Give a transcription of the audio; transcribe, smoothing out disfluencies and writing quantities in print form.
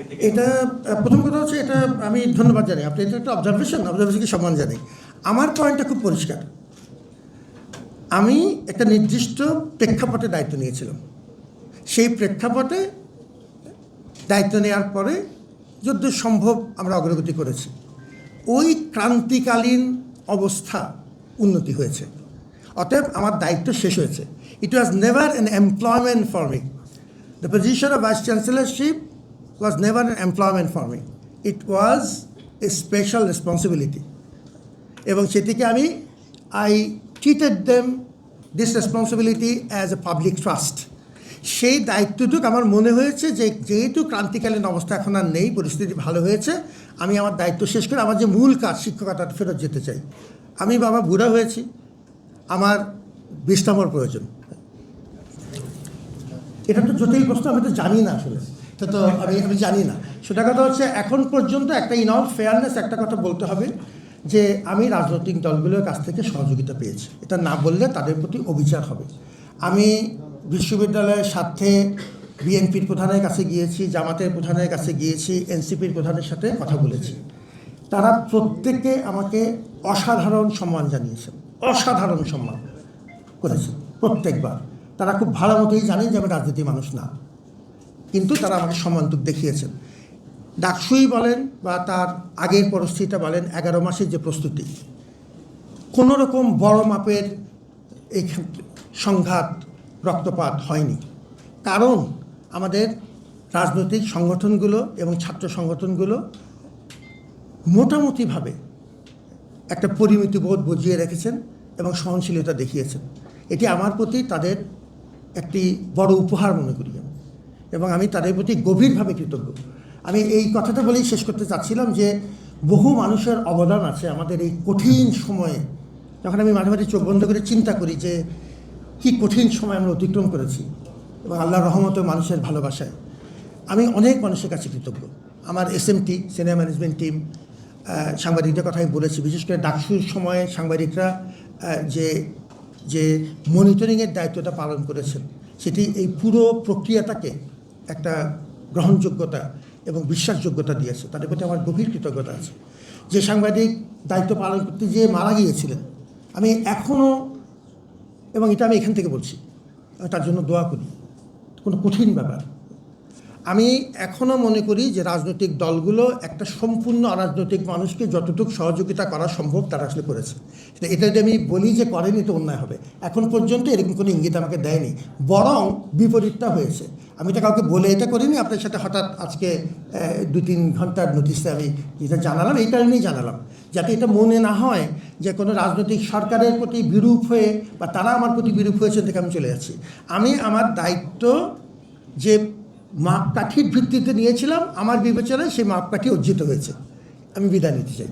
আগে থেকে? এটা প্রথম কথা হচ্ছে, এটা আমি ধন্যবাদ জানাই আপনি, এটা একটা অবজারভেশনকে সম্মান জানাই। আমার পয়েন্টটা খুব পরিষ্কার। আমি একটা নির্দিষ্ট প্রেক্ষাপটে দায়িত্ব নিয়েছিলাম। সেই প্রেক্ষাপটে দায়িত্ব নেওয়ার পরে যত সম্ভব আমরা অগ্রগতি করেছি। ওই ক্রান্তিকালীন অবস্থা উন্নতি হয়েছে, অতএব আমার দায়িত্ব শেষ হয়েছে। It was never an employment for me. The position of vice chancellorship was never an employment for me. It was a special responsibility, এবং সেটিকে আমি treated them this responsibility as a public trust. সেই দায়িত্বটুকু আমার মনে হয়েছে যে যেহেতু ক্রান্তিকালীন অবস্থা এখন আর নেই, পরিস্থিতি ভালো হয়েছে, আমি আমার দায়িত্ব শেষ করে আমার যে মূল কাজ শিক্ষকতা ফেরত যেতে চাই। আমি বাবা বুড়া হয়েছি, আমার বিশ্রামের প্রয়োজন। এটা তো জটিল প্রশ্ন, আমি তো জানি না আসলে, তো আমি জানি না। সেটা কথা হচ্ছে, এখন পর্যন্ত একটা ইন অল ফেয়ারনেস একটা কথা বলতে হবে যে আমি রাজনৈতিক দলগুলোর কাছ থেকে সহযোগিতা পেয়েছি। এটা না বললে তাদের প্রতি অবিচার হবে। আমি বিশ্ববিদ্যালয়ের স্বার্থে বিএনপির প্রধানের কাছে গিয়েছি, জামাতের প্রধানের কাছে গিয়েছি, এনসিপির প্রধানের সাথে কথা বলেছি। তারা প্রত্যেকে আমাকে অসাধারণ সম্মান জানিয়েছেন, অসাধারণ সম্মান করেছে প্রত্যেকবার। তারা খুব ভালো মতোই জানেন যে আমি রাজনীতির মানুষ না, কিন্তু তারা আমাকে সম্মানটুকু দেখিয়েছেন। ডাকসুই বলেন বা তার আগের পরিস্থিতিটা বলেন, 11 মাসের যে প্রস্তুতি, কোনো রকম বড় মাপের এই সংঘাত রক্তপাত হয়নি। কারণ আমাদের রাজনৈতিক সংগঠনগুলো এবং ছাত্র সংগঠনগুলো মোটামুটিভাবে একটা পরিমিতিবোধ বুঝিয়ে রেখেছেন এবং সহনশীলতা দেখিয়েছেন। এটি আমার প্রতি তাদের একটি বড় উপহার মনে করি, এবং আমি তাদের প্রতি গভীরভাবে কৃতজ্ঞ। আমি এই কথাটা বলেই শেষ করতে চাচ্ছিলাম যে বহু মানুষের অবদান আছে আমাদের এই কঠিন সময়ে। যখন আমি মাঝে মাঝে চোখ বন্ধ করে চিন্তা করি যে কী কঠিন সময় আমরা অতিক্রম করেছি, এবং আল্লাহর রহমত ও মানুষের ভালোবাসায় আমি অনেক মানুষের কাছে কৃতজ্ঞ। আমার এসএমটি সিনিয়র ম্যানেজমেন্ট টিম, সাংবাদিকদের কথা আমি বলেছি, বিশেষ করে ডাকসুর সময়ে সাংবাদিকরা যে মনিটরিংয়ের দায়িত্বটা পালন করেছেন, সেটি এই পুরো প্রক্রিয়াটাকে একটা গ্রহণযোগ্যতা এবং বিশ্বাসযোগ্যতা দিয়েছে। তাদের প্রতি আমার গভীর কৃতজ্ঞতা আছে। যে সাংবাদিক দায়িত্ব পালন করতে গিয়ে মারা গিয়েছিলেন, আমি এখনও, এবং এটা আমি এখান থেকে বলছি, আমি তার জন্য দোয়া করি। কোনো কঠিন ব্যাপার। আমি এখনও মনে করি যে রাজনৈতিক দলগুলো একটা সম্পূর্ণ অরাজনৈতিক মানুষকে যতটুকু সহযোগিতা করা সম্ভব তারা আসলে করেছে। এটা যদি আমি বলি যে করেনি তো অন্যায় হবে। এখন পর্যন্ত এরকম কোনো ইঙ্গিত আমাকে দেয়নি, বরং বিপরীতটা হয়েছে। আমি তো কাউকে বলে এটা করিনি, আপনার সাথে হঠাৎ আজকে 2-3 ঘন্টার নোটিশে আমি যেটা জানালাম, এই কারণেই জানালাম, যাতে এটা মনে না হয় যে কোনো রাজনৈতিক সরকারের প্রতি বিরূপ হয়ে বা তারা আমার প্রতি বিরূপ হয়েছে থেকে আমি চলে যাচ্ছি। আমি আমার দায়িত্ব যে মাপকাঠির ভিত্তিতে নিয়েছিলাম, আমার বিবেচনায় সেই মাপকাঠি অর্জিত হয়েছে। আমি বিদায় নিতে চাই।